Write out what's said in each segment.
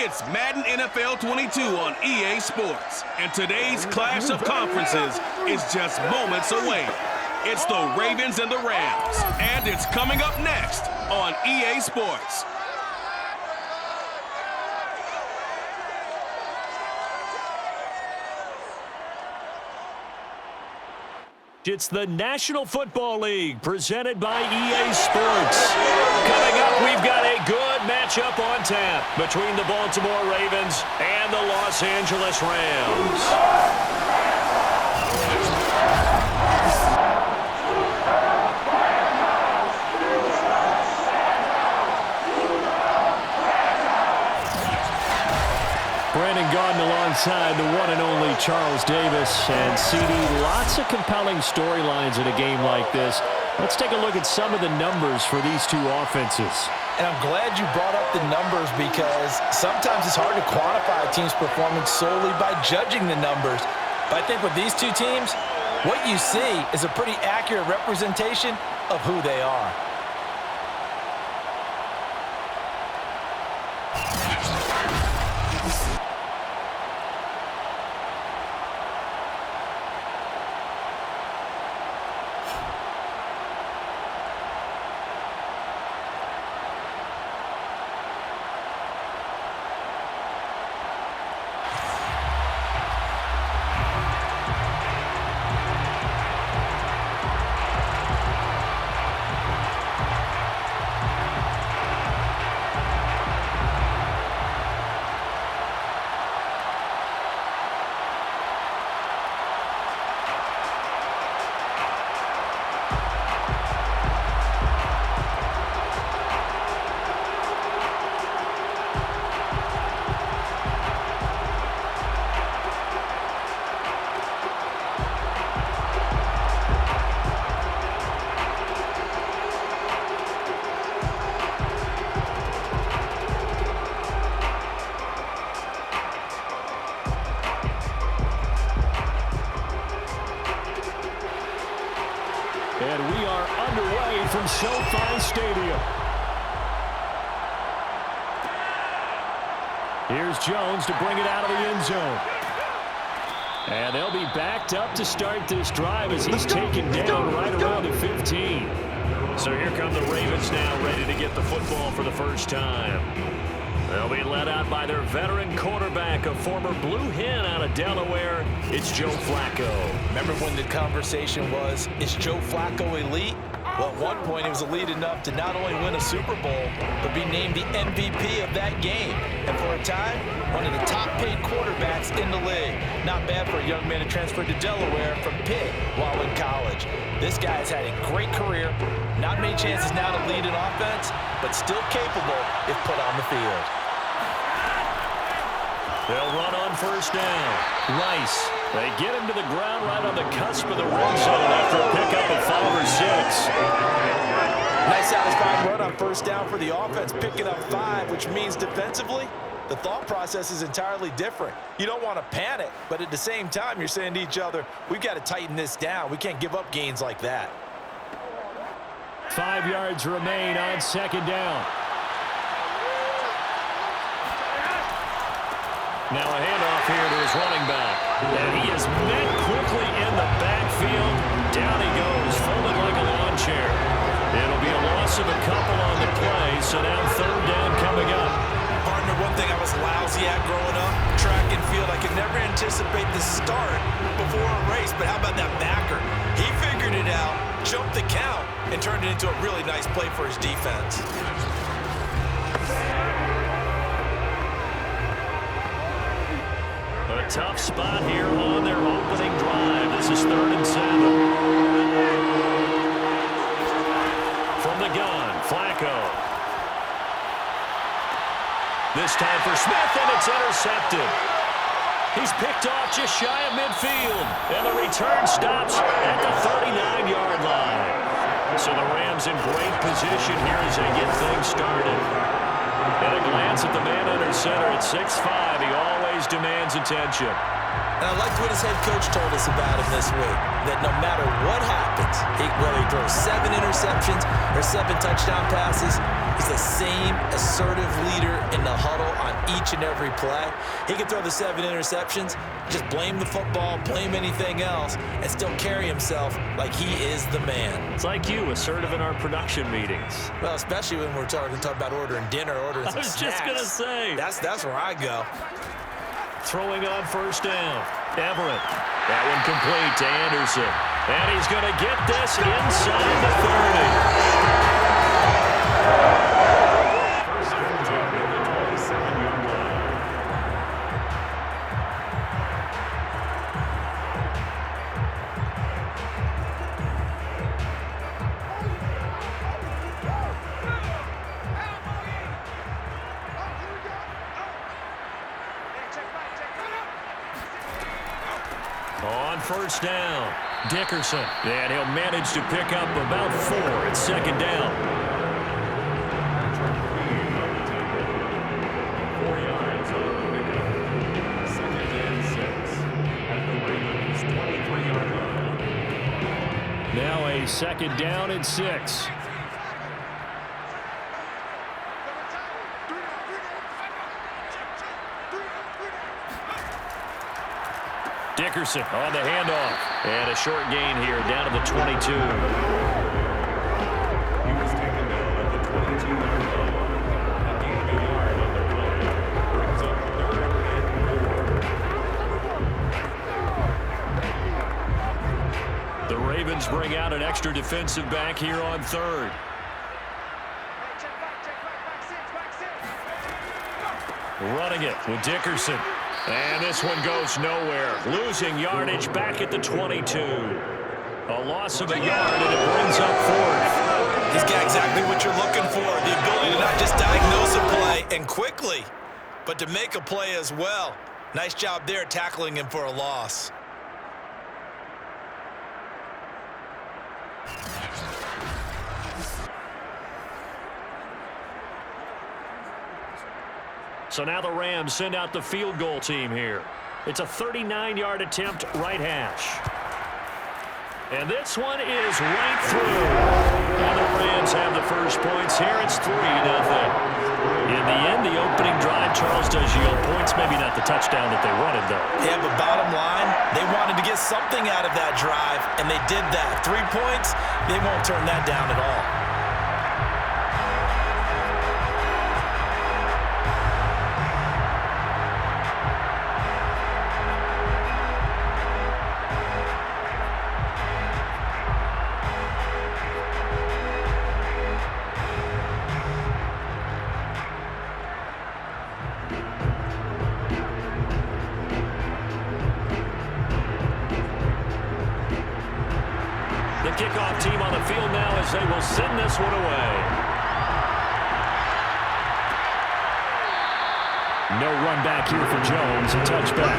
It's Madden NFL 22 on EA Sports. And today's clash of conferences is just moments away. It's the Ravens and the Rams. And it's coming up next on EA Sports. It's the National Football League presented by EA Sports. Coming up, we've got a good matchup on tap between the Baltimore Ravens and the Los Angeles Rams. Brandon Gaudin alongside the one and only Charles Davis. And CD, lots of compelling storylines in a game like this. Let's take a look at some of the numbers for these two offenses. And I'm glad you brought up the numbers because sometimes it's hard to quantify a team's performance solely by judging the numbers. But I think with these two teams, what you see is a pretty accurate representation of who they are. And we are underway from SoFi Stadium. Here's Jones to bring it out of the end zone. And they'll be backed up to start this drive as he's taken down right around the 15. So here come the Ravens now, ready to get the football for the first time. They'll be led out by their veteran quarterback, a former Blue Hen out of Delaware. It's Joe Flacco. Remember when the conversation was, is Joe Flacco elite? Well, at one point, he was elite enough to not only win a Super Bowl, but be named the MVP of that game. And for a time, one of the top-paid quarterbacks in the league. Not bad for a young man who transferred to Delaware from Pitt while in college. This guy's had a great career. Not many chances now to lead an offense, but still capable if put on the field. They'll run on first down. Rice. They get him to the ground right on the cusp of the red zone after a pickup of 5 or 6. Nice satisfying run on first down for the offense, picking up 5, which means defensively, the thought process is entirely different. You don't want to panic, but at the same time, you're saying to each other, we've got to tighten this down. We can't give up gains like that. 5 yards remain on second down. Now a handoff here to his running back. And he is met quickly in the backfield. Down he goes, folded like a lawn chair. It'll be a loss of a couple on the play, so now third down coming up. Partner, one thing I was lousy at growing up, track and field. I could never anticipate the start before a race, but how about that backer? He figured it out, jumped the count, and turned it into a really nice play for his defense. A tough spot here on their opening drive. This is 3rd and 7. From the gun, Flacco. This time for Smith, and it's intercepted. He's picked off just shy of midfield, and the return stops at the 39-yard line. So the Rams in great position here as they get things started. At a glance at the man under center at 6'5", he always demands attention. And I liked what his head coach told us about him this week, that no matter what happens, whether he throws 7 interceptions or 7 touchdown passes, he's the same assertive leader in the huddle on each and every play. He can throw the 7 interceptions, just blame the football, blame anything else, and still carry himself like he is the man. It's like you, assertive in our production meetings. Well, especially when we're talking about ordering dinner, ordering some snacks. I was just going to say. That's where I go. Throwing on first down. Everett. That one complete to Anderson. And he's going to get this inside the 30. On first down, Dickerson. And he'll manage to pick up about 4 at second down. 4 yards on the pickup. 2nd and 6 at the Ravens' 23-yard line. Now a 2nd down and 6. Dickerson on the handoff. And a short gain here down to the 22. He was taken down at the 22-yard line. A gain of a yard on the play. Brings up 3rd and 4. The Ravens bring out an extra defensive back here on 3rd. Running it with Dickerson. And this one goes nowhere. Losing yardage back at the 22. A loss of a yard, and it brings up 4th. He's got exactly what you're looking for, the ability to not just diagnose a play and quickly, but to make a play as well. Nice job there tackling him for a loss. So now the Rams send out the field goal team here. It's a 39-yard attempt, right hash. And this one is right through. And the Rams have the first points here. It's 3-0. In the end, the opening drive, Charles does yield points. Maybe not the touchdown that they wanted, though. Yeah, but bottom line, they wanted to get something out of that drive, and they did that. 3 points, they won't turn that down at all. Kickoff team on the field now as they will send this one away. No run back here for Jones. A touchback.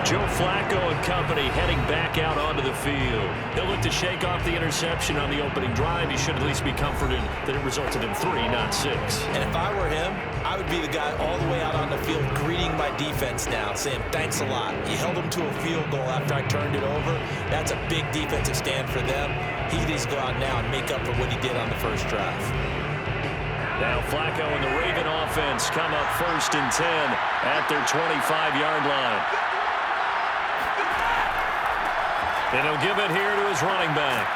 Joe Flacco and company heading back out onto the field. He'll look to shake off the interception on the opening drive. He should at least be comforted that it resulted in 3, not 6. And if I were him, I would be the guy all the way out on the field greeting my defense now, saying thanks a lot. You held them to a field goal after I turned it over. That's a big defensive stand for them. He needs to go out now and make up for what he did on the first drive. Now Flacco and the Raven offense come up 1st and 10 at their 25-yard line. And he'll give it here to his running back.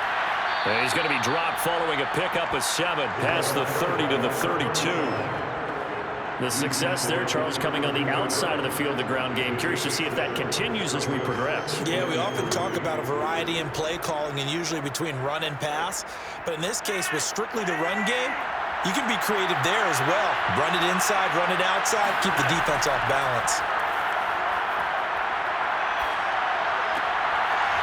And he's going to be dropped following a pickup of 7 past the 30 to the 32. The success there, Charles, coming on the outside of the field, the ground game. Curious to see if that continues as we progress. Yeah, we often talk about a variety in play calling and usually between run and pass. But in this case, with strictly the run game, you can be creative there as well. Run it inside, run it outside, keep the defense off balance.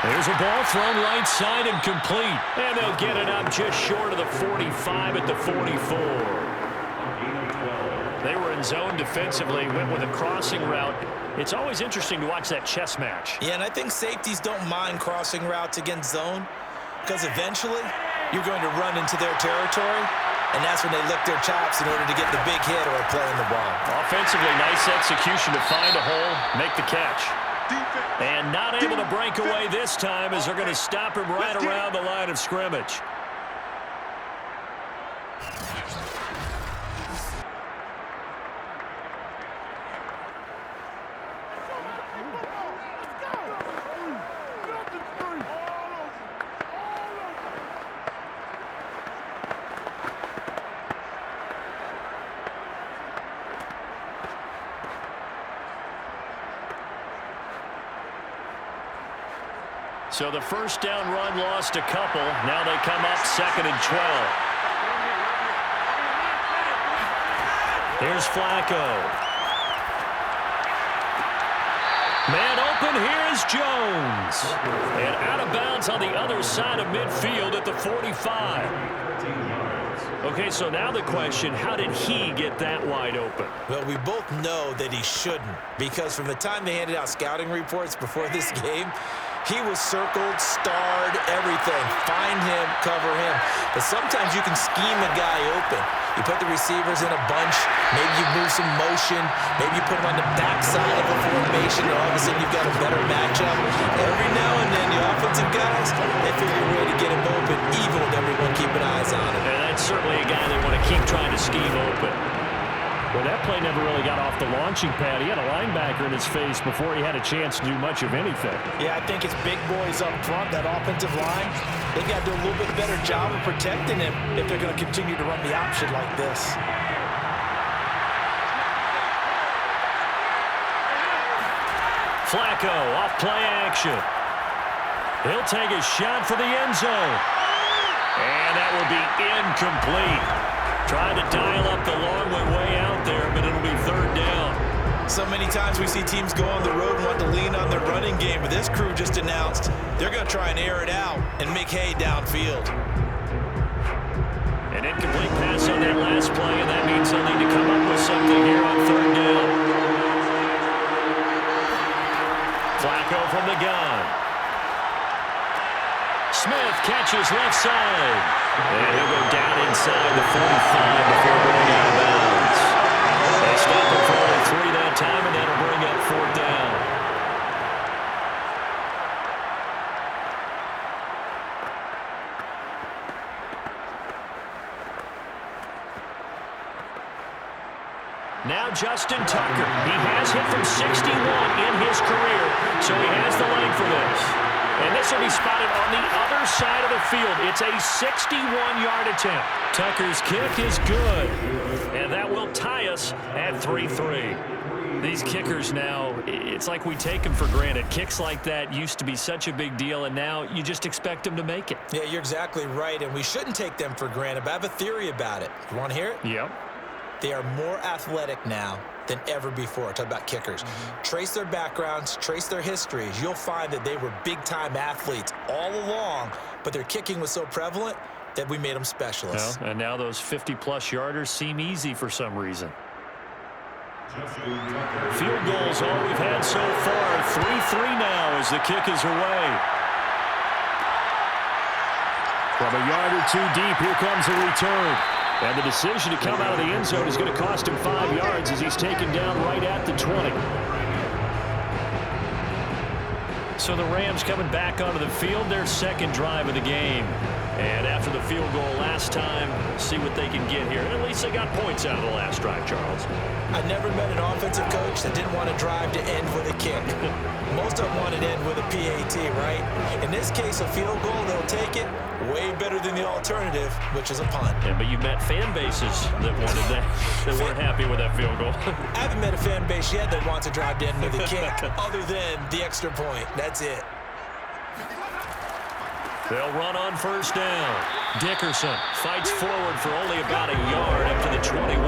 There's a ball thrown right side and complete. And they'll get it up just short of the 45 at the 44. They were in zone defensively, went with a crossing route. It's always interesting to watch that chess match. Yeah, and I think safeties don't mind crossing routes against zone because eventually you're going to run into their territory. and that's when they lick their chops in order to get the big hit or play in the ball. Offensively, nice execution to find a hole, make the catch. And not able to break away this time as they're going to stop him right around the line of scrimmage. So the first down run lost a couple. Now they come up 2nd and 12. Here's Flacco. Man open, here's Jones. And out of bounds on the other side of midfield at the 45. Okay, so now the question, how did he get that wide open? Well, we both know that he shouldn't, because from the time they handed out scouting reports before this game, he was circled, starred, everything. Find him, cover him. But sometimes you can scheme a guy open. You put the receivers in a bunch. Maybe you move some motion. Maybe you put them on the backside of a formation, and all of a sudden you've got a better matchup. Every now and then, the offensive guys, they figure a way to get him open, even with everyone keeping eyes on him. And that's certainly a guy they want to keep trying to scheme open. Well, that play never really got off the launching pad. He had a linebacker in his face before he had a chance to do much of anything. Yeah, I think it's big boys up front, that offensive line. They've got to do a little bit better job of protecting him if they're going to continue to run the option like this. Flacco off play action. He'll take a shot for the end zone. And that will be incomplete. Trying to dial up the long way out there, but it'll be 3rd down. So many times we see teams go on the road and want to lean on their running game, but this crew just announced they're going to try and air it out and make hay downfield. An incomplete pass on that last play, and that means they'll need to come up with something here on 3rd down. Flacco from the gun. Smith catches left side. And he'll go down inside the 45 before going out of bounds. They stop him for only 3 that time, and that'll bring up 4th down. Now Justin Tucker. He has hit from 61 in his career, so he has the length for this. And this will be spotted on the other side of the field. It's a 61-yard attempt. Tucker's kick is good. And that will tie us at 3-3. These kickers now, it's like we take them for granted. Kicks like that used to be such a big deal, and now you just expect them to make it. Yeah, you're exactly right, and we shouldn't take them for granted. But I have a theory about it. You want to hear it? Yep. They are more athletic now than ever before. Talk about kickers. Trace their backgrounds, trace their histories. You'll find that they were big-time athletes all along, but their kicking was so prevalent that we made them specialists. Well, and now those 50-plus yarders seem easy for some reason. Field goals all we've had so far. 3-3 now as the kick is away. From a yard or 2 deep, here comes a return. And the decision to come out of the end zone is going to cost him 5 yards as he's taken down right at the 20. So the Rams coming back onto the field, their 2nd drive of the game. And after the field goal last time, see what they can get here. At least they got points out of the last drive, Charles. I never met an offensive coach that didn't want to drive to end with a kick. Most of them wanted to end with a PAT, right? In this case, a field goal, they'll take it. Way better than the alternative, which is a punt. Yeah, but you met fan bases that wanted that, that weren't happy with that field goal. I haven't met a fan base yet that wants to drive to end with a kick, other than the extra point. That's it. They'll run on 1st down. Dickerson fights forward for only about a yard up to the 21.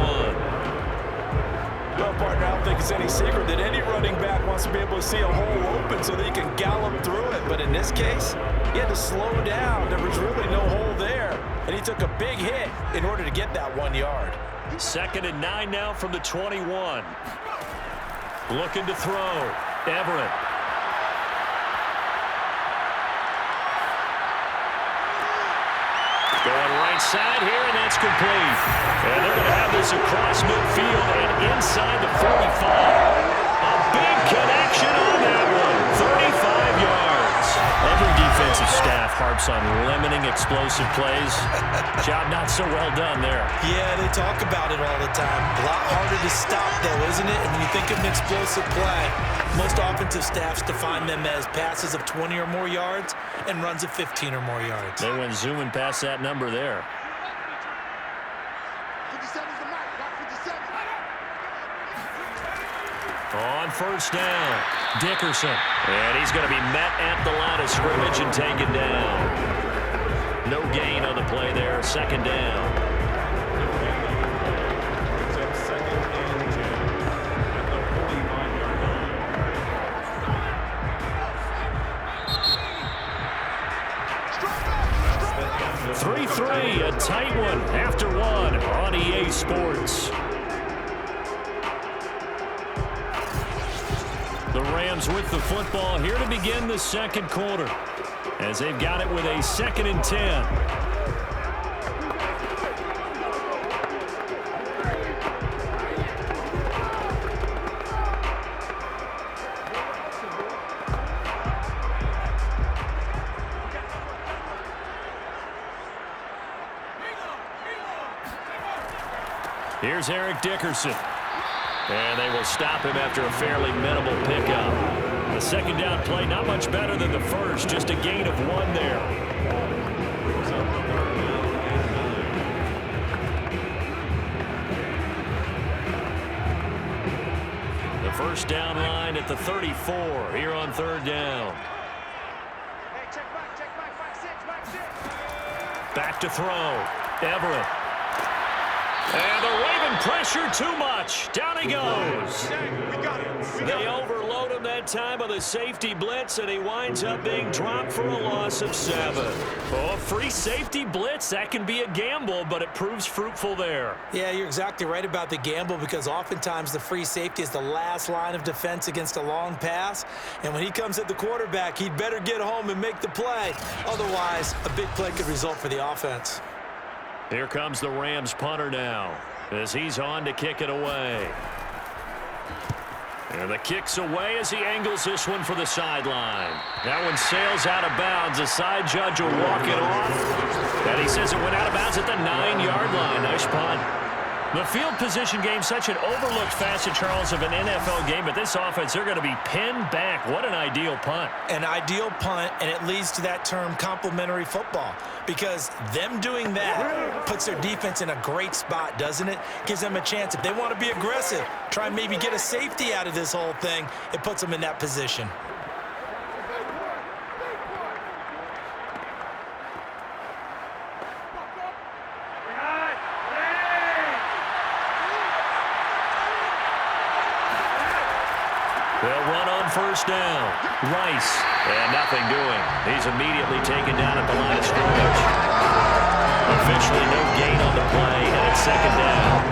Well, partner, I don't think it's any secret that any running back wants to be able to see a hole open so that he can gallop through it. But in this case, he had to slow down. There was really no hole there. And he took a big hit in order to get that 1 yard. 2nd and 9 now from the 21. Looking to throw. Everett. Going right right side here, and that's complete. And they're going to have this across midfield and inside the 45. A big connection on that one. 35 yards. Every defensive staff harps on limiting explosive plays. Job not so well done there. Yeah, they talk about it all the time. A lot harder to stop, though, isn't it? And when you think of an explosive play, most offensive staffs define them as passes of 20 or more yards and runs of 15 or more yards. They went zooming past that number there. 57 is the mark. Mark 57. On first down, Dickerson. And he's going to be met at the line of scrimmage and taken down. No gain on the play there. Second down. Brings up 2nd and 10 at the 45-yard line. 3-3, a tight one after one on EA Sports. The Rams with the football here to begin the second quarter, as they've got it with a 2nd and 10. Here's Eric Dickerson. And they will stop him after a fairly minimal pickup. The second down play, not much better than the first, just a gain of 1 there. Brings up the 3rd down and 9. The first down line at the 34 here on 3rd down. Hey, check back, 6. Back to throw. Everett. And the Raven pressure too much. Down he goes. We got it. They overload him that time with a safety blitz, and he winds up being dropped for a loss of 7. Oh, free safety blitz, that can be a gamble, but it proves fruitful there. Yeah, you're exactly right about the gamble, because oftentimes the free safety is the last line of defense against a long pass. And when he comes at the quarterback, he'd better get home and make the play. Otherwise, a big play could result for the offense. Here comes the Rams punter now, as he's on to kick it away. And the kick's away as he angles this one for the sideline. That one sails out of bounds. The side judge will walk it off. And he says it went out of bounds at the 9-yard line. Nice punt. The field position game, such an overlooked facet, Charles, of an NFL game. But this offense, they're going to be pinned back. What an ideal punt. An ideal punt, and it leads to that term complementary football, because them doing that puts their defense in a great spot, doesn't it? Gives them a chance. If they want to be aggressive, try and maybe get a safety out of this whole thing, it puts them in that position. They'll run on first down. Rice. And nothing doing. He's immediately taken down at the line of scrimmage. Officially no gain on the play, and it's second down.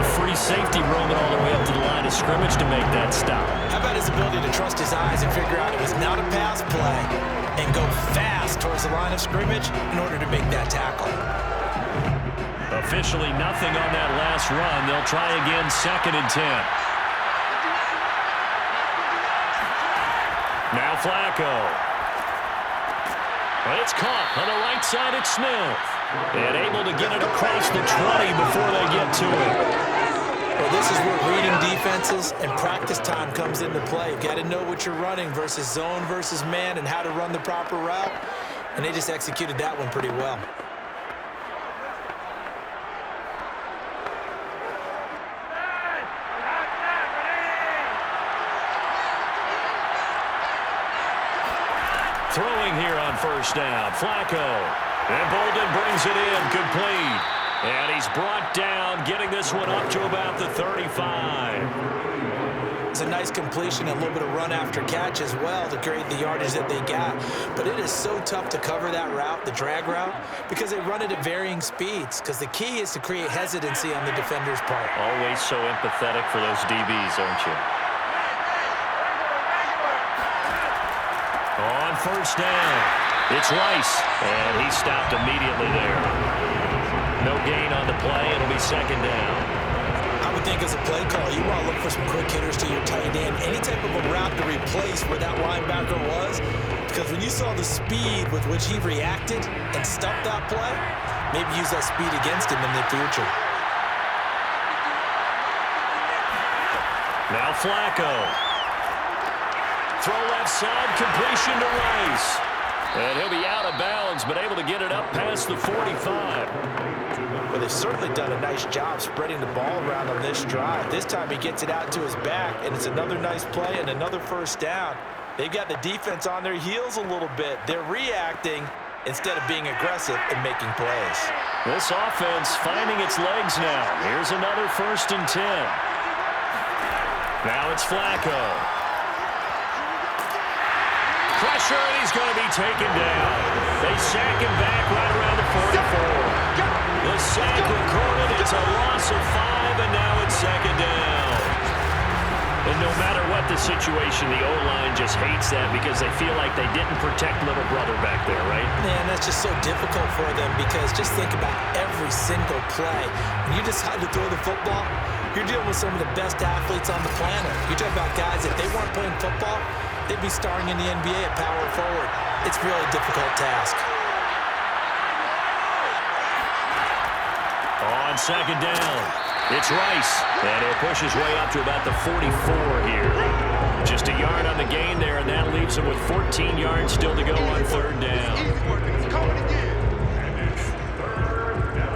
A free safety roaming all the way up to the line of scrimmage to make that stop. How about his ability to trust his eyes and figure out it was not a pass play and go fast towards the line of scrimmage in order to make that tackle? Officially nothing on that last run. They'll try again, 2nd and 10. Now Flacco. But it's caught on the right side at Smith. And able to get it across the 20 before they get to it. Well, this is where reading defenses and practice time comes into play. You've got to know what you're running versus zone versus man and how to run the proper route. And they just executed that one pretty well. Throwing here on first down, Flacco. And Bolden brings it in, complete. And he's brought down, getting this one up to about the 35. It's a nice completion, a little bit of run after catch as well to create the yardage that they got. But it is so tough to cover that route, the drag route, because they run it at varying speeds. Because the key is to create hesitancy on the defender's part. Always so empathetic for those DBs, aren't you? On first down, it's Rice, and he stopped immediately there. No gain on the play. It'll be second down. I would think as a play call, you want to look for some quick hitters to your tight end. Any type of a route to replace where that linebacker was. Because when you saw the speed with which he reacted and stuffed that play, maybe use that speed against him in the future. Now Flacco. Throw left side, completion to Rice. And he'll be out of bounds, but able to get it up past the 45. Well, they've certainly done a nice job spreading the ball around on this drive. This time he gets it out to his back, and it's another nice play and another first down. They've got the defense on their heels a little bit. They're reacting instead of being aggressive and making plays. This offense finding its legs now. Here's another 1st and 10. Now it's Flacco. Pressure, and he's going to be taken down. They sack him back right around the 44. The sack recorded. It's a loss of 5, and now it's second down. And no matter what the situation, the O-line just hates that because they feel like they didn't protect little brother back there, right? Man, that's just so difficult for them because just think about every single play. When you decide to throw the football, you're dealing with some of the best athletes on the planet. You're talking about guys, if they weren't playing football, they'd be starring in the NBA at power forward. It's really a difficult task. On second down, it's Rice. And he'll push his way up to about the 44 here. Just a yard on the gain there, and that leaves him with 14 yards still to go on 3rd down. Easy work, and it's coming again. And it's 3rd down.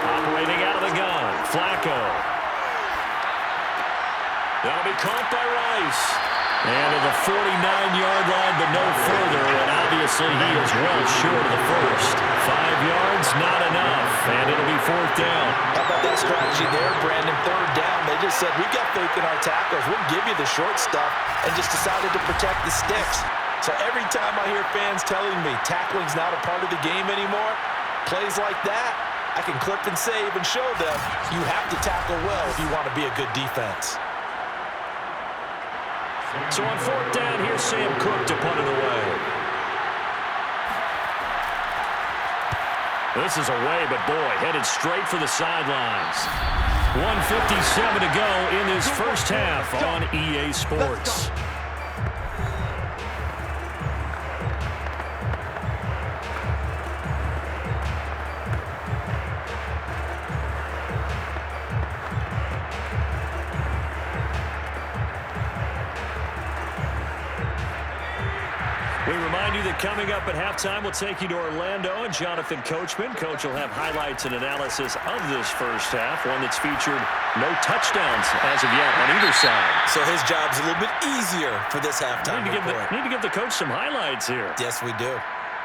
Operating out of the gun, Flacco. That'll be caught by Rice. And to the 49-yard line, but no further. And obviously he is well short of the first. 5 yards, not enough. And it'll be 4th down. How about that strategy there, Brandon? 3rd down. They just said, we've got faith in our tackles. We'll give you the short stuff, and just decided to protect the sticks. So every time I hear fans telling me tackling's not a part of the game anymore, plays like that, I can clip and save and show them you have to tackle well if you want to be a good defense. So on 4th down, here's Sam Cook to punt it away. This is away, but boy, headed straight for the sidelines. 1:57 to go in this first half on EA Sports. We remind you that coming up at halftime, we'll take you to Orlando and Jonathan Coachman. Coach will have highlights and analysis of this first half, one that's featured no touchdowns as of yet on either side. So his job's a little bit easier for this halftime report. Need to give the coach some highlights here. Yes, we do.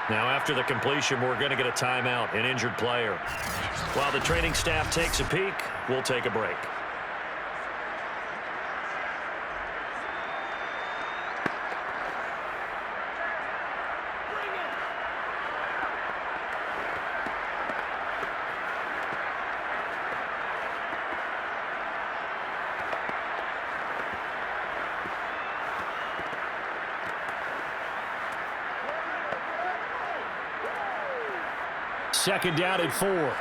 Now, after the completion, we're going to get a timeout, an injured player. While the training staff takes a peek, we'll take a break. Second down at 4.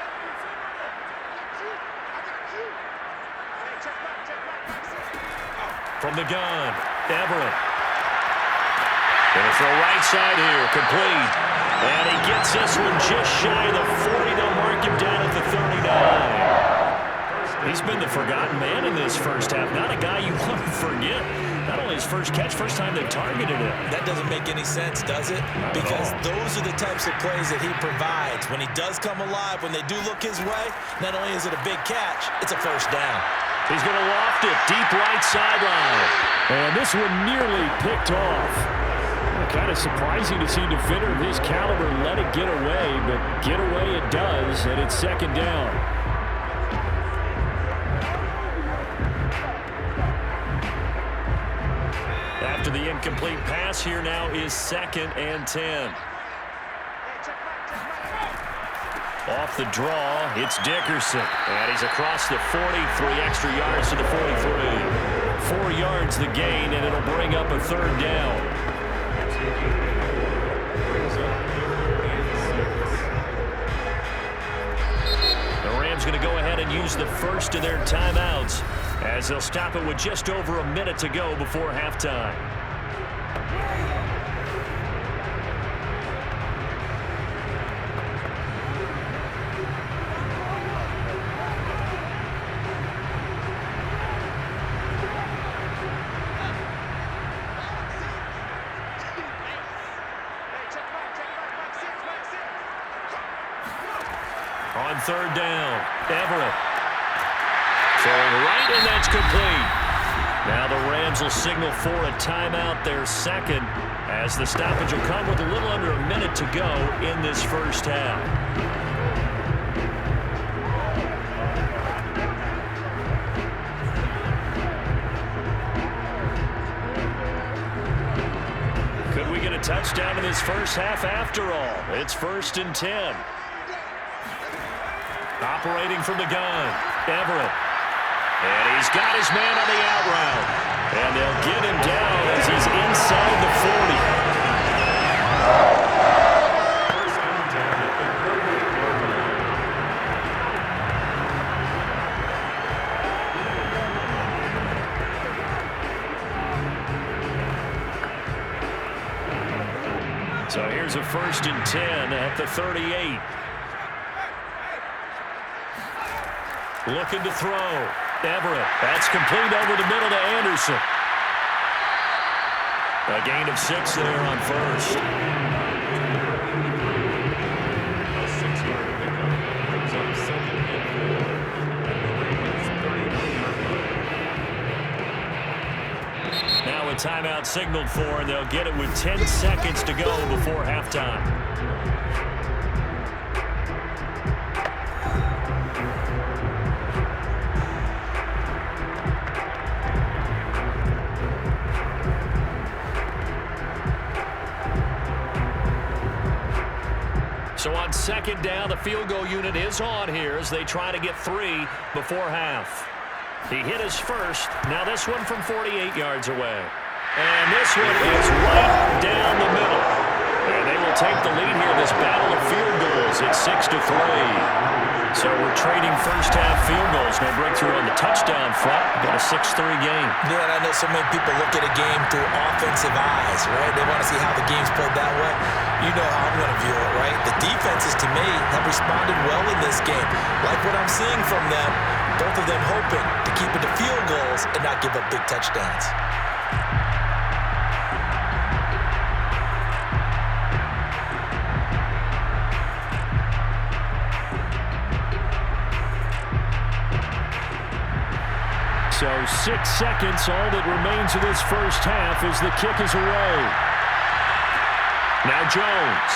From the gun, Everett. Gonna throw right side here, complete. And he gets this one just shy of the 40. They'll mark him down at the 39. He's been the forgotten man in this first half. Not a guy you want to forget. Not only his first catch, first time they've targeted him. That doesn't make any sense, does it? Because those are the types of plays that he provides. When he does come alive, when they do look his way, not only is it a big catch, it's a first down. He's going to loft it deep right sideline. And this one nearly picked off. Kind of surprising to see a defender of his caliber let it get away, but get away it does, and it's second down. the incomplete pass. Here now is 2nd and 10. Off the draw, it's Dickerson. And he's across the 40, 3 extra yards to the 43. 4 yards the gain, and it'll bring up a 3rd down. The Rams going to go ahead and use the first of their timeouts as they'll stop it with just over a minute to go before halftime. On 3rd down, Everett. Throwing right, and that's complete. Now the Rams will signal for a timeout, their 2nd, as the stoppage will come with a little under a minute to go in this first half. Could we get a touchdown in this first half after all? It's 1st and 10. Operating from the gun, Everett. And he's got his man on the out route. And they'll get him down as he's inside the 40. So here's a 1st and 10 at the 38. Looking to throw. Everett. That's complete over the middle to Anderson. A gain of 6 there on 1st. A 6-yard pickup brings up 2nd and 4 at the Ravens' 31-yard line. Now a timeout signaled for, and they'll get it with 10 seconds to go before halftime. So on 2nd down, the field goal unit is on here as they try to get 3 before half. He hit his first. Now this one from 48 yards away. And this one is right down the middle. And they will take the lead here in this battle of field goals. It's 6-3. So we're trading first half field goals. No breakthrough on the touchdown front. Got a 6-3 game. Yeah, and I know so many people look at a game through offensive eyes, right? They want to see how the game's played that way. You know how I'm going to view it, right? The defenses, to me, have responded well in this game. Like what I'm seeing from them, both of them hoping to keep it to field goals and not give up big touchdowns. So 6 seconds, all that remains of this first half as the kick is away. Now Jones.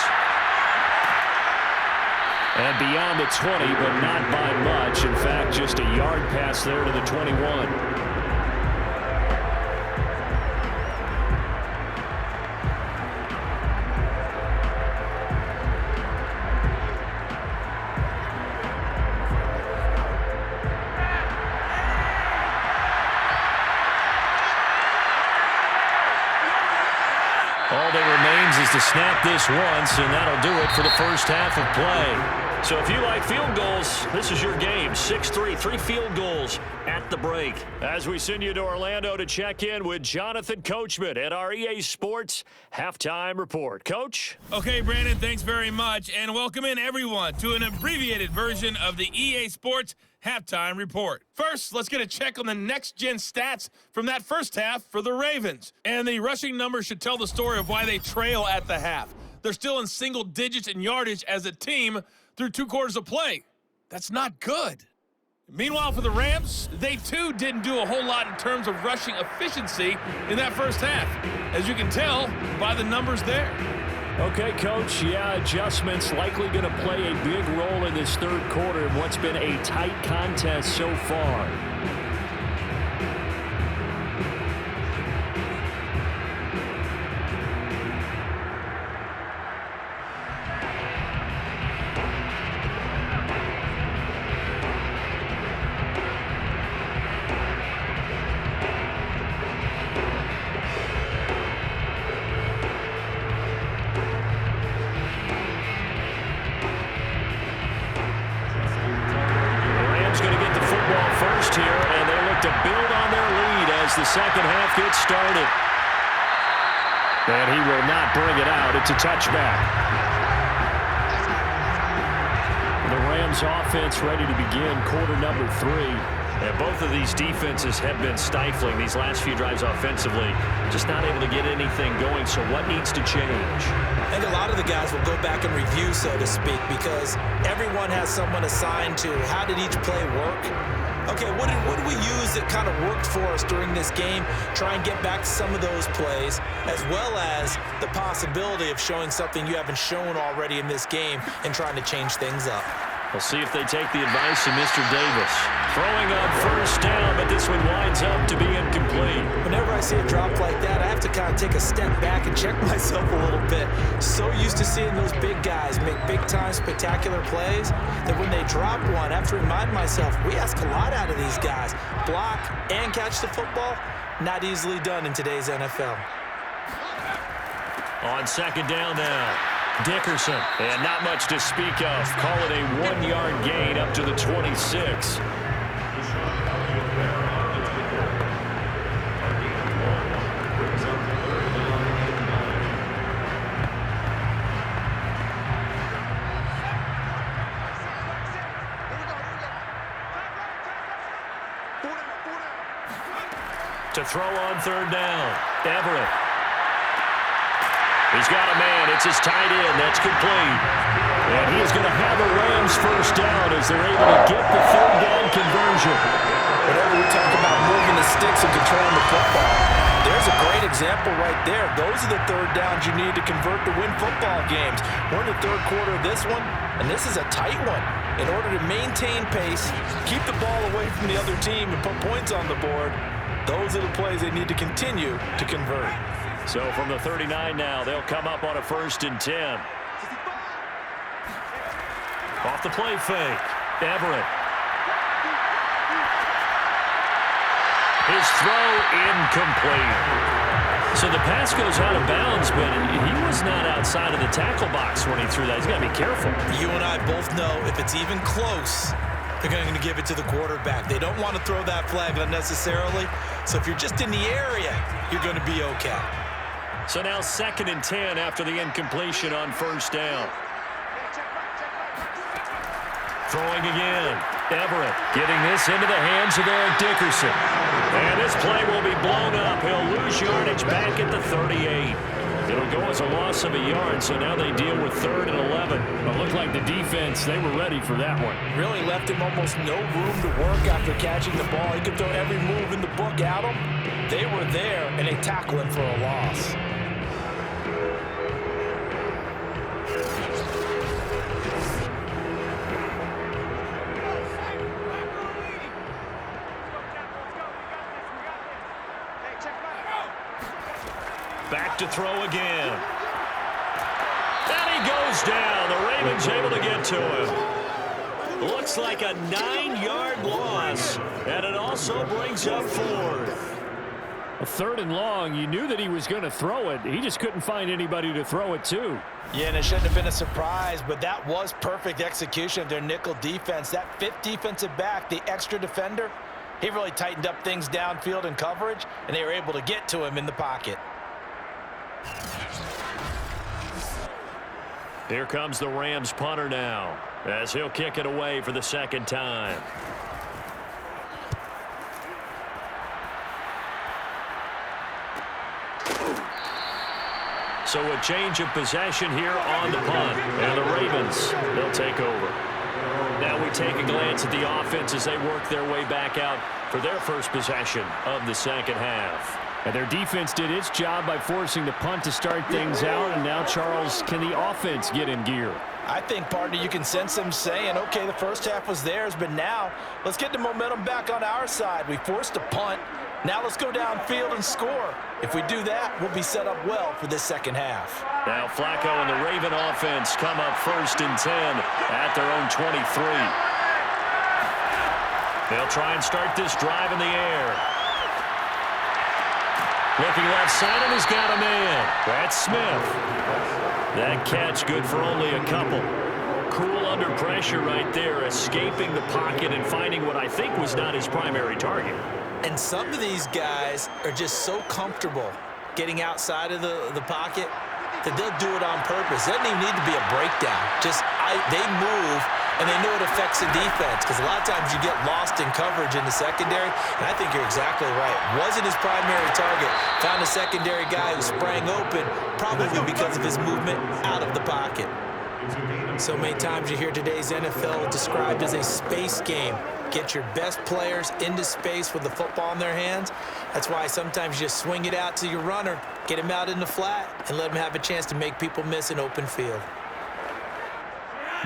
And beyond the 20, but not by much. In fact, just a yard pass there to the 21. All that remains is to snap this once, and that'll do it for the first half of play. So if you like field goals, this is your game. 6-3, 3 field goals at the break. As we send you to Orlando to check in with Jonathan Coachman at our EA Sports Halftime Report. Coach? Okay, Brandon, thanks very much, and welcome in everyone to an abbreviated version of the EA Sports Halftime Report. First, let's get a check on the next-gen stats from that first half for the Ravens. And the rushing numbers should tell the story of why they trail at the half. They're still in single digits in yardage as a team through 2 quarters of play. That's not good. Meanwhile, for the Rams, they too didn't do a whole lot in terms of rushing efficiency in that first half, as you can tell by the numbers there. Okay, Coach, yeah, adjustments likely going to play a big role in this third quarter in what's been a tight contest so far. the second half gets started. And he will not bring it out. It's a touchback. The Rams offense ready to begin quarter number 3. And both of these defenses have been stifling these last few drives offensively. Just not able to get anything going, so what needs to change? I think a lot of the guys will go back and review, so to speak, because everyone has someone assigned to how did each play work. Okay, what did we use that kind of worked for us during this game? Try and get back to some of those plays, as well as the possibility of showing something you haven't shown already in this game and trying to change things up. We'll see if they take the advice of Mr. Davis. Throwing up first down, but this one winds up to be incomplete. Whenever I see a drop like that, I have to kind of take a step back and check myself a little bit. So used to seeing those big guys make big-time spectacular plays that when they drop one, I have to remind myself, we ask a lot out of these guys. Block and catch the football, not easily done in today's NFL. On second down now, Dickerson. And not much to speak of. Call it a 1-yard gain up to the 26. To throw on third down, Everett. He's got a man. It's his tight end. That's complete. And he's going to have a Rams first down as they're able to get the third down conversion. Whenever we talk about moving the sticks and controlling the football, there's a great example right there. Those are the third downs you need to convert to win football games. We're in the third quarter of this one, and this is a tight one. In order to maintain pace, keep the ball away from the other team, and put points on the board, those are the plays they need to continue to convert. So from the 39 now, they'll come up on a 1st and 10. Off the play fake, Everett. His throw incomplete. So the pass goes out of bounds, but he was not outside of the tackle box when he threw that. He's got to be careful. You and I both know if it's even close, they're going to give it to the quarterback. They don't want to throw that flag unnecessarily. So if you're just in the area, you're going to be okay. So now 2nd and 10 after the incompletion on first down. Throwing again. Everett getting this into the hands of Eric Dickerson. And this play will be blown up. He'll lose yardage back at the 38. It'll go as a loss of a yard, so now they deal with 3rd and 11. It looked like the defense, they were ready for that one. Really left him almost no room to work after catching the ball. He could throw every move in the book at him. They were there, and they tackle him for a loss. Back to throw again. And he goes down. The Ravens able to get to him. Looks like a 9-yard loss. And it also brings up 4th. A 3rd and long. You knew that he was going to throw it. He just couldn't find anybody to throw it to. Yeah, and it shouldn't have been a surprise, but that was perfect execution of their nickel defense. That 5th defensive back, the extra defender, he really tightened up things downfield in coverage, and they were able to get to him in the pocket. Here comes the Rams punter now, as he'll kick it away for the 2nd time. So a change of possession here on the punt, and the Ravens, they'll take over. Now we take a glance at the offense as they work their way back out for their first possession of the 2nd half. And their defense did its job by forcing the punt to start things out. And now, Charles, can the offense get in gear? I think, partner, you can sense them saying, okay, the first half was theirs, but now let's get the momentum back on our side. We forced a punt. Now let's go downfield and score. If we do that, we'll be set up well for this 2nd half. Now Flacco and the Raven offense come up 1st and 10 at their own 23. They'll try and start this drive in the air. Looking left side, and he's got a man. That's Smith. That catch good for only a couple. Cool under pressure right there, escaping the pocket and finding what I think was not his primary target. And some of these guys are just so comfortable getting outside of the pocket that they'll do it on purpose. It doesn't even need to be a breakdown. They move, and they know it affects the defense, because a lot of times you get lost in coverage in the secondary, and I think you're exactly right. Wasn't his primary target. Found a secondary guy who sprang open, probably because of his movement out of the pocket. So many times you hear today's NFL described as a space game. Get your best players into space with the football in their hands. That's why sometimes you just swing it out to your runner, get him out in the flat, and let him have a chance to make people miss an open field.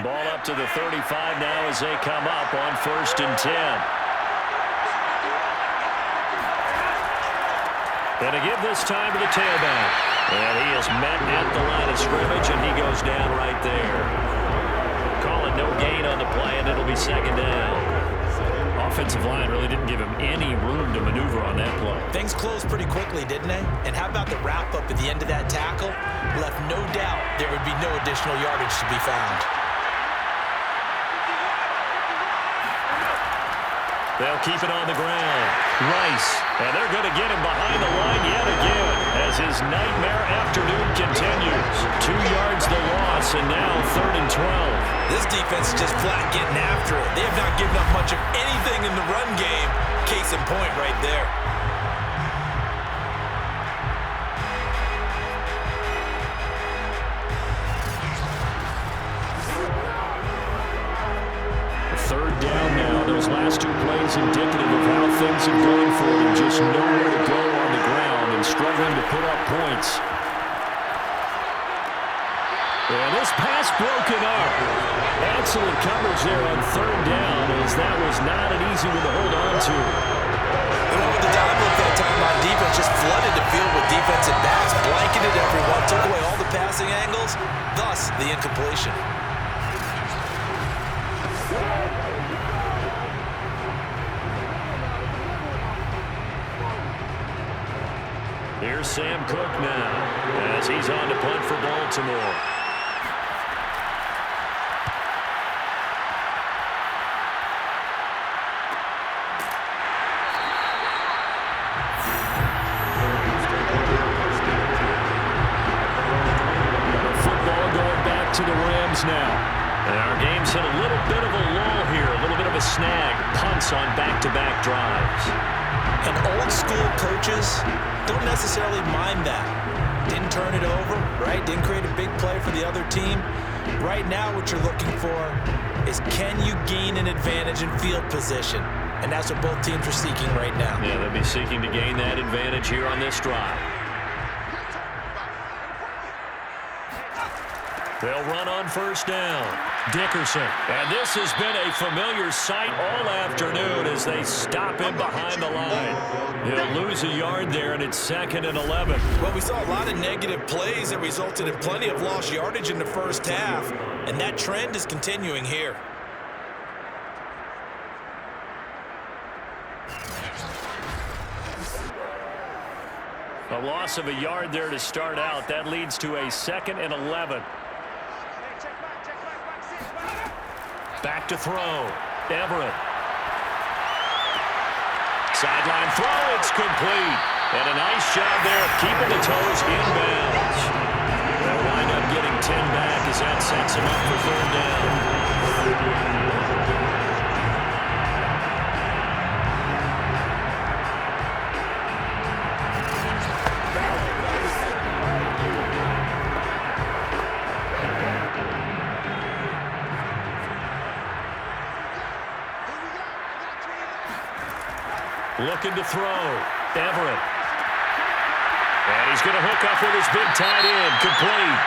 Ball up to the 35 now as they come up on 1st and 10. And to give this time to the tailback. And he is met at the line of scrimmage, and he goes down right there. Calling no gain on the play, and it'll be 2nd down. Offensive line really didn't give him any room to maneuver on that play. Things closed pretty quickly, didn't they? And how about the wrap-up at the end of that tackle? Left no doubt there would be no additional yardage to be found. They'll keep it on the ground. Rice, and they're going to get him behind the line yet again as his nightmare afternoon continues. 2 yards the loss, and now 3rd and 12. This defense is just flat getting after it. They have not given up much of anything in the run game. Case in point right there. Third down now. Those last 2 plays indicative of how things have gone for them. Just nowhere to go on the ground and struggling to put up points. And this pass broken up. Excellent coverage there on 3rd down, as that was not an easy one to hold on to. And with the time look that time on defense, just flooded the field with defensive backs, blanketed everyone, took away all the passing angles, thus the incompletion. Here's Sam Cook now, as he's on to punt for Baltimore. To the Rams now. And our game's hit a little bit of a lull here, a little bit of a snag. Punts on back-to-back drives. And old-school coaches don't necessarily mind that. Didn't turn it over, right? Didn't create a big play for the other team. Right now what you're looking for is, can you gain an advantage in field position? And that's what both teams are seeking right now. Yeah, they'll be seeking to gain that advantage here on this drive. They'll run on 1st down. Dickerson. And this has been a familiar sight all afternoon as they stop him behind the line. He'll lose a yard there, and it's 2nd and 11. Well, we saw a lot of negative plays that resulted in plenty of lost yardage in the first half, and that trend is continuing here. A loss of a yard there to start out. That leads to a 2nd and 11. Back to throw. Everett. Sideline throw. It's complete. And a nice job there of keeping the toes inbounds. They'll wind up getting 10 back as that sets him up for 3rd down. Looking to throw. Everett. And he's going to hook up with his big tight end. Complete.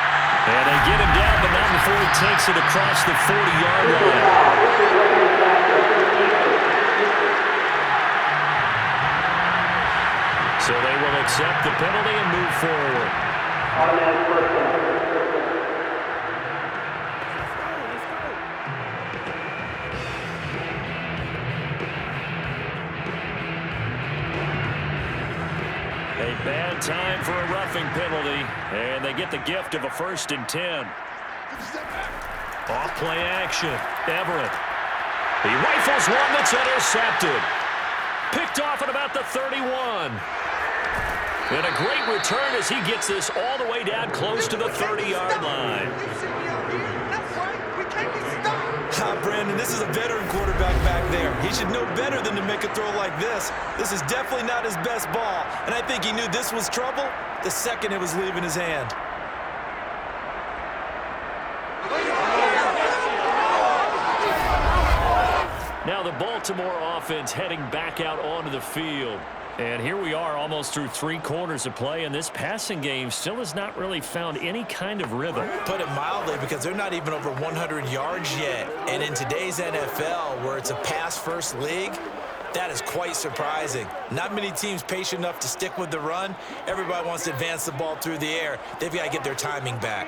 And they get him down, but not before he takes it across the 40-yard line. So they will accept the penalty and move forward. Automatic first down. A bad time for a roughing penalty, and they get the gift of a 1st and 10. Off play action. Everett. He rifles one that's intercepted. Picked off at about the 31. And a great return as he gets this all the way down close to the 30-yard line. Brandon, this is a veteran quarterback back there. He should know better than to make a throw like this. This is definitely not his best ball, and I think he knew this was trouble the second it was leaving his hand. Now the Baltimore offense heading back out onto the field. And here we are almost through 3 quarters of play, and this passing game still has not really found any kind of rhythm. Put it mildly, because they're not even over 100 yards yet. And in today's NFL, where it's a pass-first league, that is quite surprising. Not many teams patient enough to stick with the run. Everybody wants to advance the ball through the air. They've got to get their timing back.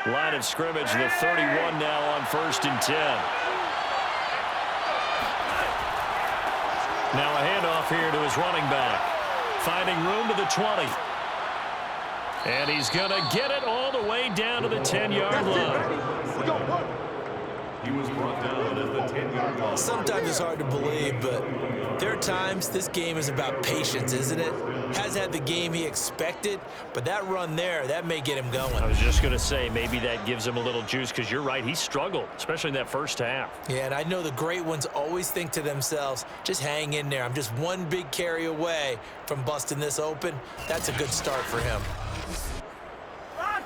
Line of scrimmage, the 31 now on 1st and 10. Now a handoff here to his running back. Finding room to the 20. And he's going to get it all the way down to the 10-yard line. He was brought down at the 10-yard line. Sometimes it's hard to believe, but there are times this game is about patience, isn't it? Has had the game he expected, but that run there, that may get him going. I was just going to say, maybe that gives him a little juice, because you're right, he struggled, especially in that first half. Yeah, and I know the great ones always think to themselves, just hang in there. I'm just one big carry away from busting this open. That's a good start for him.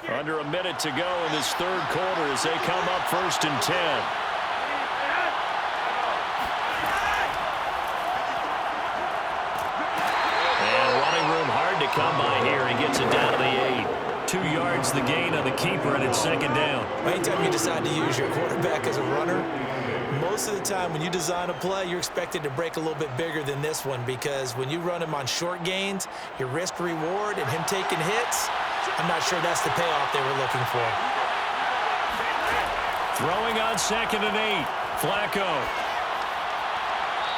Under a minute to go in this 3rd quarter as they come up 1st and 10. And running room hard to come by here. He gets it down to the 8. 2 yards the gain on the keeper, and it's 2nd down. Anytime you decide to use your quarterback as a runner, most of the time when you design a play, you're expected to break a little bit bigger than this one, because when you run him on short gains, your risk-reward and him taking hits, I'm not sure that's the payoff they were looking for. Throwing on 2nd and 8. Flacco.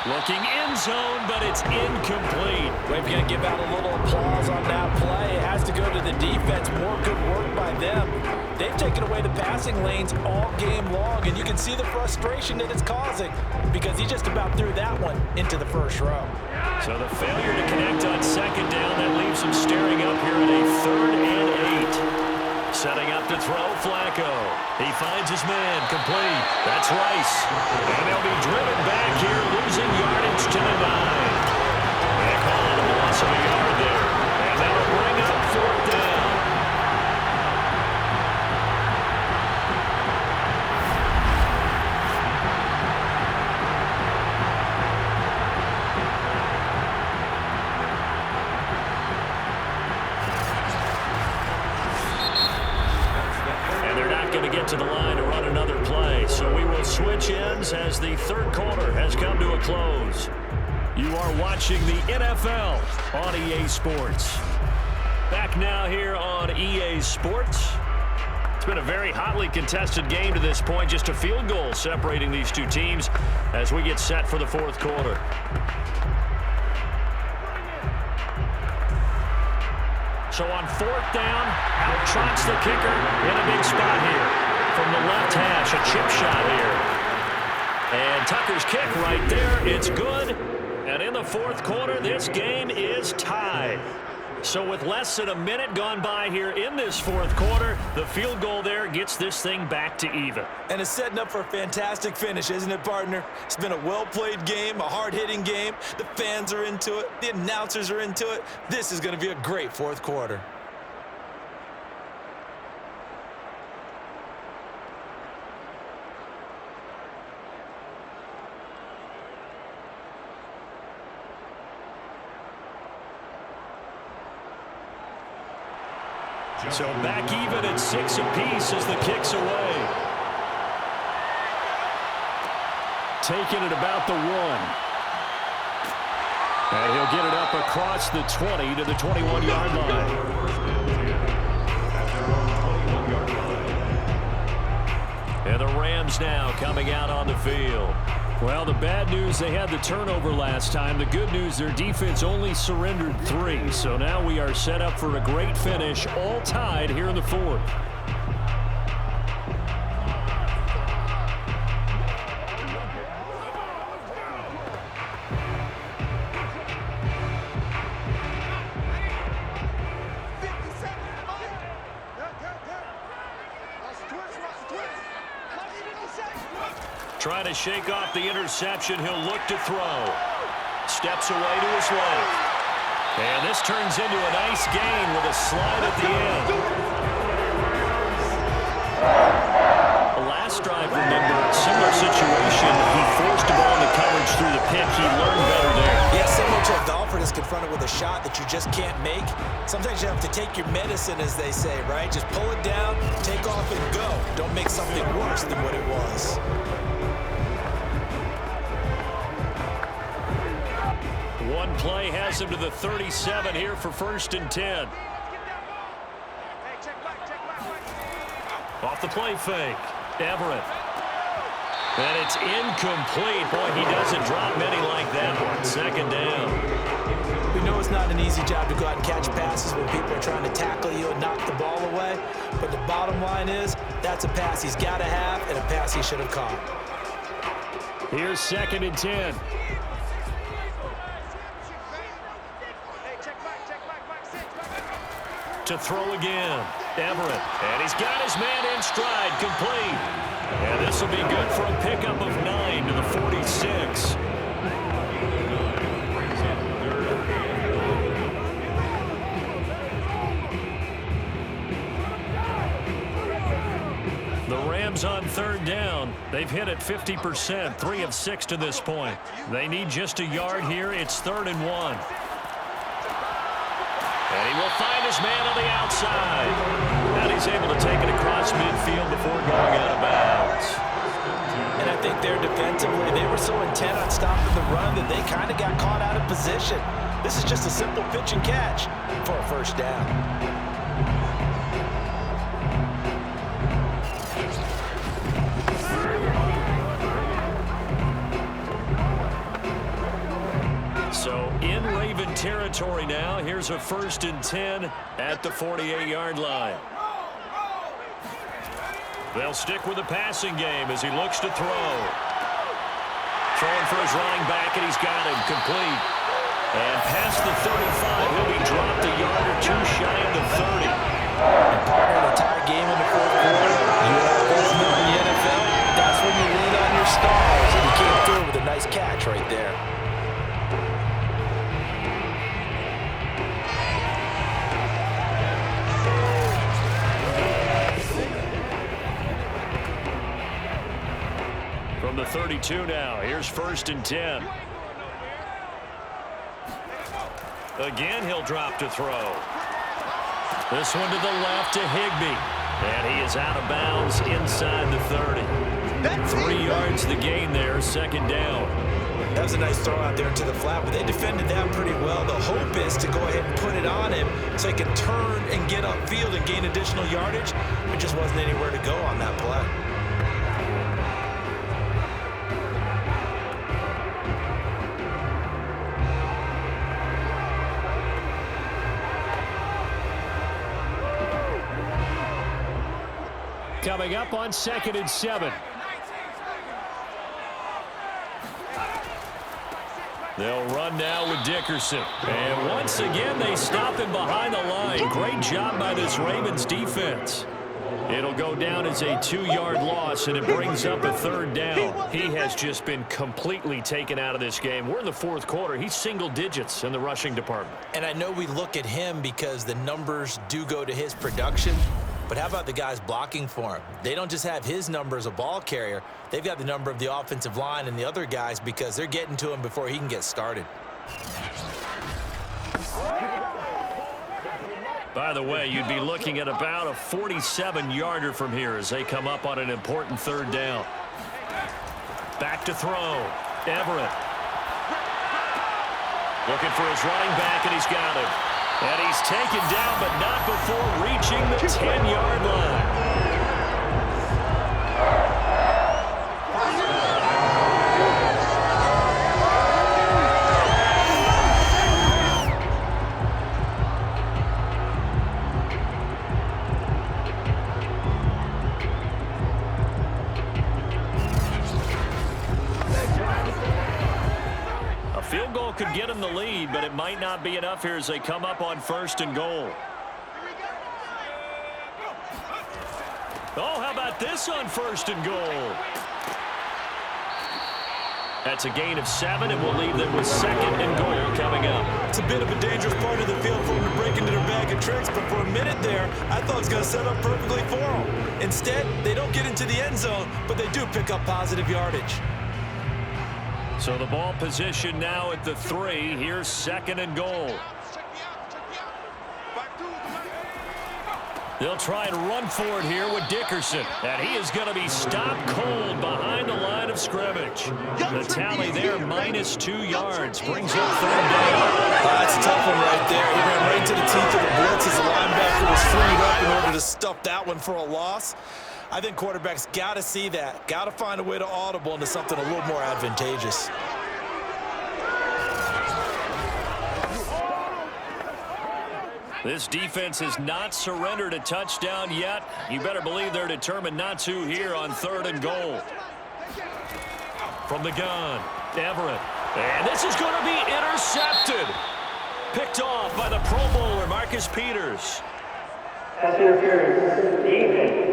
Looking end zone, but it's incomplete. We've got to give out a little applause on that play. It has to go to the defense. More good work by them. They've taken away the passing lanes all game long, and you can see the frustration that it's causing, because he just about threw that one into the first row. So the failure to connect on 2nd down, that leaves him staring up here at a 3rd and 8. Setting up to throw, Flacco. He finds his man, complete. That's Rice. And they'll be driven back here, losing yardage to the 9. They call it a loss of a yard there. And that'll bring up 4th down. Going to get to the line to run another play, so we will switch ends as the 3rd quarter has come to a close. You are watching the NFL on EA Sports. Back now here on EA Sports. It's been a very hotly contested game to this point, just a field goal separating these two teams as we get set for the 4th quarter. So on 4th down, out trots the kicker in a big spot here. From the left hash, a chip shot here. And Tucker's kick right there, it's good. And in the 4th quarter, this game is tied. So with less than a minute gone by here in this 4th quarter, the field goal there gets this thing back to even. And it's setting up for a fantastic finish, isn't it, partner? It's been a well-played game, a hard-hitting game. The fans are into it. The announcers are into it. This is going to be a great 4th quarter. So back even at 6 apiece as the kick's away. Taking it about the 1. And he'll get it up across the 20 to the 21-yard line. And the Rams now coming out on the field. Well, the bad news, they had the turnover last time. The good news, their defense only surrendered 3. So now we are set up for a great finish, all tied here in the 4th. Trying to shake off the interception. He'll look to throw. Steps away to his left. And this turns into a nice gain with a slide at the end. The last drive, remember, similar situation. He forced the ball into coverage through the pick. He learned better there. Yeah, similar to a golfer that's confronted with a shot that you just can't make. Sometimes you have to take your medicine, as they say, right? Just pull it down, take off, and go. Don't make something worse than what it was. One play has him to the 37 here for 1st and 10. Off the play fake. Everett. And it's incomplete. Boy, he doesn't drop many like that one. 2nd down. We know it's not an easy job to go out and catch passes when people are trying to tackle you and knock the ball away. But the bottom line is, that's a pass he's got to have and a pass he should have caught. Here's 2nd and 10. To throw again. Everett. And he's got his man in stride. Complete. And this will be good for a pickup of 9 to the 46. The Rams on 3rd down. They've hit it 50%, 3 of 6 to this point. They need just a yard here. It's 3rd and 1. And he will find his man on the outside. And he's able to take it across midfield before going out of bounds. And I think they're defensively, they were so intent on stopping the run that they kind of got caught out of position. This is just a simple pitch and catch for a 1st down. So in Raven territory now. Here's a 1st and 10 at the 48-yard line. They'll stick with the passing game as he looks to throw. Throwing for his running back, and he's got him complete. And past the 35, he'll be dropped a yard or 2 shy of the 30. And partner in a tie game in the 4th quarter, you always know in the NFL, that's when you lean on your stars, and he came through with a nice catch right there. From the 32 now, here's 1st and 10. Again, he'll drop to throw. This one to the left to Higbee. And he is out of bounds inside the 30. 3 yards the gain there, 2nd down. That was a nice throw out there to the flat, but they defended that pretty well. The hope is to go ahead and put it on him so he can turn and get upfield and gain additional yardage. There just wasn't anywhere to go on that play. Coming up on 2nd and 7. They'll run now with Dickerson. And once again, they stop him behind the line. Great job by this Ravens defense. It'll go down as a 2-yard loss, and it brings up a 3rd down. He has just been completely taken out of this game. We're in the 4th quarter. He's single digits in the rushing department. And I know we look at him because the numbers do go to his production. But how about the guys blocking for him? They don't just have his number as a ball carrier. They've got the number of the offensive line and the other guys because they're getting to him before he can get started. By the way, you'd be looking at about a 47-yarder from here as they come up on an important 3rd down. Back to throw. Everett. Looking for his running back, and he's got him. And he's taken down, but not before reaching the 10-yard line. Field goal could get him the lead, but it might not be enough here as they come up on 1st and goal. Oh, how about this on 1st and goal? That's a gain of 7, and we'll leave them with 2nd and goal coming up. It's a bit of a dangerous part of the field for him to break into their bag of tricks, but for a minute there, I thought it was going to set up perfectly for them. Instead, they don't get into the end zone, but they do pick up positive yardage. So the ball position now at the 3. Here's 2nd and goal. They'll try and run for it here with Dickerson. And he is going to be stopped cold behind the line of scrimmage. The tally there, -2 yards. Brings up 3rd down. That's a tough one right there. He ran right into the teeth of the blitz as the linebacker was freed up in order to stuff that one for a loss. I think quarterbacks got to see that. Got to find a way to audible into something a little more advantageous. This defense has not surrendered a touchdown yet. You better believe they're determined not to here on 3rd and goal. From the gun, Everett. And this is going to be intercepted. Picked off by the Pro Bowler, Marcus Peters. Pass interference. Defense.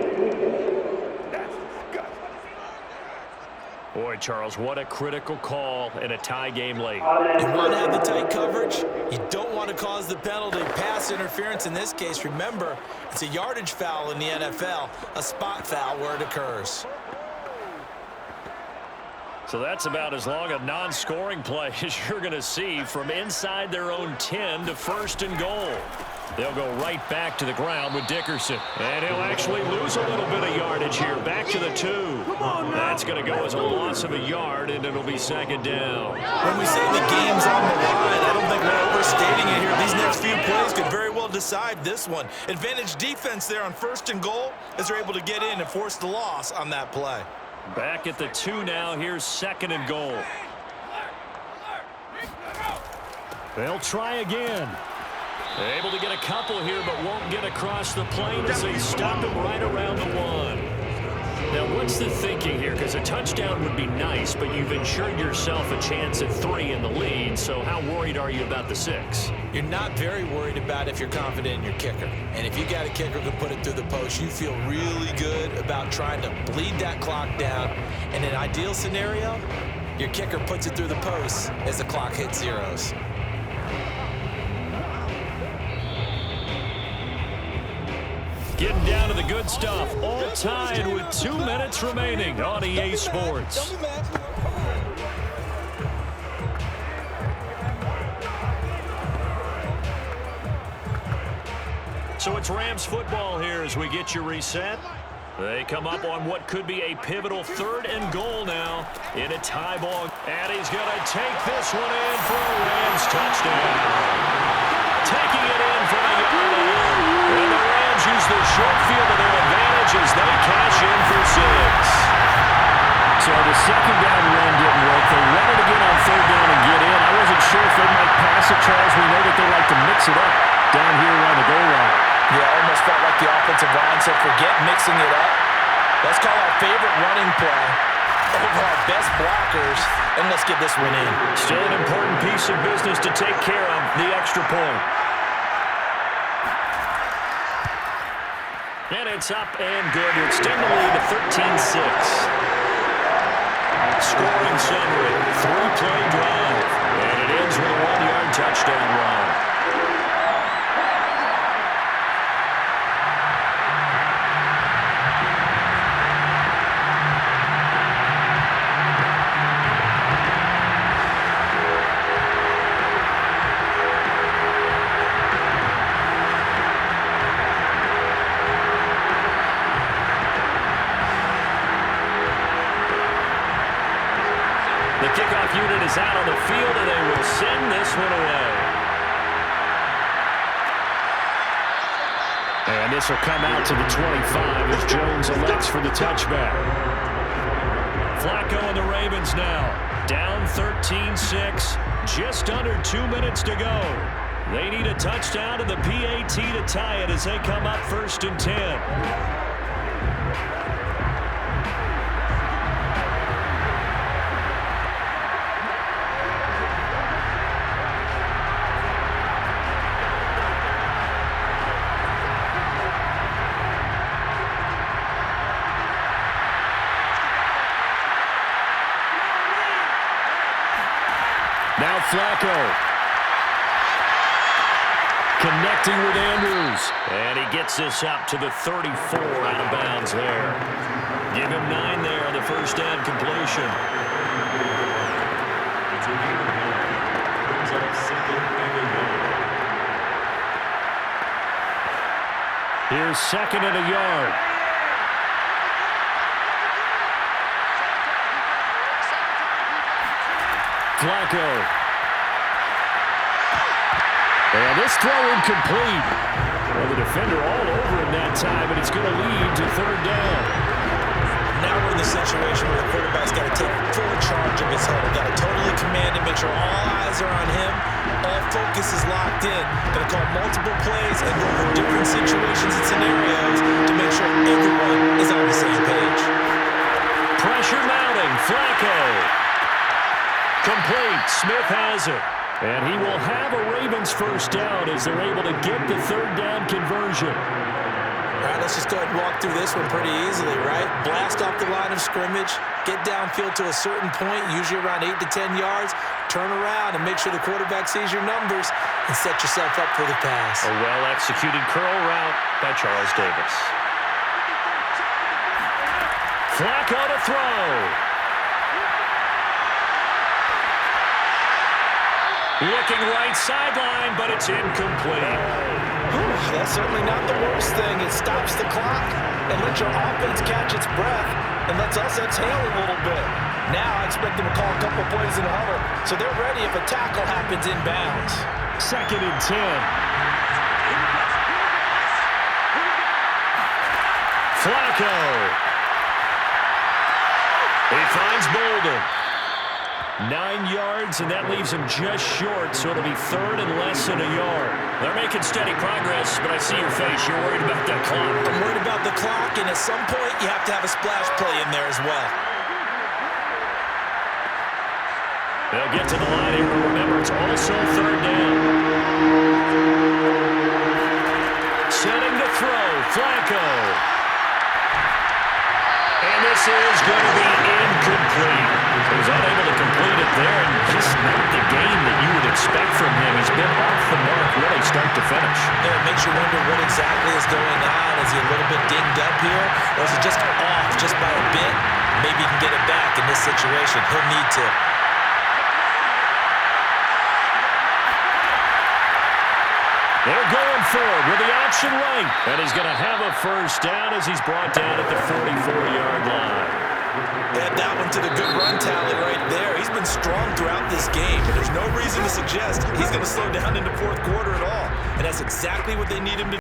Boy, Charles, what a critical call in a tie game late. You want to have the tight coverage. You don't want to cause the penalty. Pass interference in this case, remember, it's a yardage foul in the NFL, a spot foul where it occurs. So that's about as long a non-scoring play as you're going to see from inside their own 10 to 1st and goal. They'll go right back to the ground with Dickerson. And he'll actually lose a little bit of yardage here. Back to the 2. That's going to go as a loss of a yard, and it'll be 2nd down. When we say the game's on the line, I don't think we're overstating it here. These next few plays could very well decide this one. Advantage defense there on 1st and goal as they're able to get in and force the loss on that play. Back at the 2 now. Here's 2nd and goal. They'll try again. Able to get a couple here, but won't get across the plane as they stop him right around the 1. Now, what's the thinking here? Because a touchdown would be nice, but you've ensured yourself a chance at 3 in the lead, so how worried are you about the 6? You're not very worried about if you're confident in your kicker. And if you got a kicker who can put it through the post, you feel really good about trying to bleed that clock down. In an ideal scenario, your kicker puts it through the post as the clock hits zeros. Getting down to the good stuff. All tied with 2 minutes remaining on EA Sports. So it's Rams football here as we get you reset. They come up on what could be a pivotal 3rd and goal now in a tie ball. And he's going to take this one in for a Rams touchdown. Taking it in for a yard. And the Rams use the short field to their advantage as they cash in for 6. So the 2nd down run didn't work. They wanted to get on 3rd down and get in. I wasn't sure if they might pass it, Charles. We know that they like to mix it up down here around the goal line. Yeah, almost felt like the offensive line said, forget mixing it up. Let's call our favorite running play over our best blockers, and let's get this one in. Still an important piece of business to take care of, the extra point. And it's up and good to extend the lead to 13-6. Scoring summary, 3-play drive. And it ends with a 1-yard touchdown run. Kickoff unit is out on the field, and they will send this one away. And this will come out to the 25 as Jones elects for the touchback. Flacco and the Ravens now down 13-6, just under 2 minutes to go. They need a touchdown and the PAT to tie it as they come up 1st and 10. Flacco. Connecting with Andrews. And he gets this up to the 34 out of bounds there. Give him 9 there on the first down completion. Brings up 2nd and 1. Here's 2nd and a yard. Flacco. And this throw incomplete. Well, the defender all over him that time, and it's going to lead to 3rd down. Now we're in the situation where the quarterback's got to take full charge of his huddle. Got to totally command it, make sure all eyes are on him. All focus is locked in. Going to call multiple plays and go over different situations and scenarios to make sure everyone is on the same page. Pressure mounting. Flacco. Complete. Smith has it. And he will have a Ravens first down as they're able to get the 3rd down conversion. All right, let's just go ahead and walk through this one pretty easily, right? Blast off the line of scrimmage, get downfield to a certain point, usually around 8 to 10 yards, turn around and make sure the quarterback sees your numbers and set yourself up for the pass. A well-executed curl route by Charles Davis. Flacco to throw. Looking right sideline, but it's incomplete. That's certainly not the worst thing. It stops the clock and lets your offense catch its breath and lets us exhale a little bit. Now I expect them to call a couple plays in the huddle, so they're ready if a tackle happens inbounds. 2nd and 10. Flacco. He finds Bolden. 9 yards, and that leaves him just short, so it'll be 3rd and less than a yard. They're making steady progress, but I see your face. You're worried about that clock. I'm worried about the clock, and at some point, you have to have a splash play in there as well. They'll get to the line here, but remember, it's also 3rd down. Setting to throw, Flacco. And this is going to be incomplete. He was unable to complete it there, and just not the game that you would expect from him. He's been off the mark really start to finish. Yeah, it makes you wonder what exactly is going on. Is he a little bit dinged up here, or is he just off just by a bit? Maybe he can get it back in this situation. He'll need to. They're going forward with the option right, and he's going to have a first down as he's brought down at the 44-yard line. Add that one to the good run tally right there. He's been strong throughout this game, but there's no reason to suggest he's going to slow down in the 4th quarter at all. And that's exactly what they need him to do.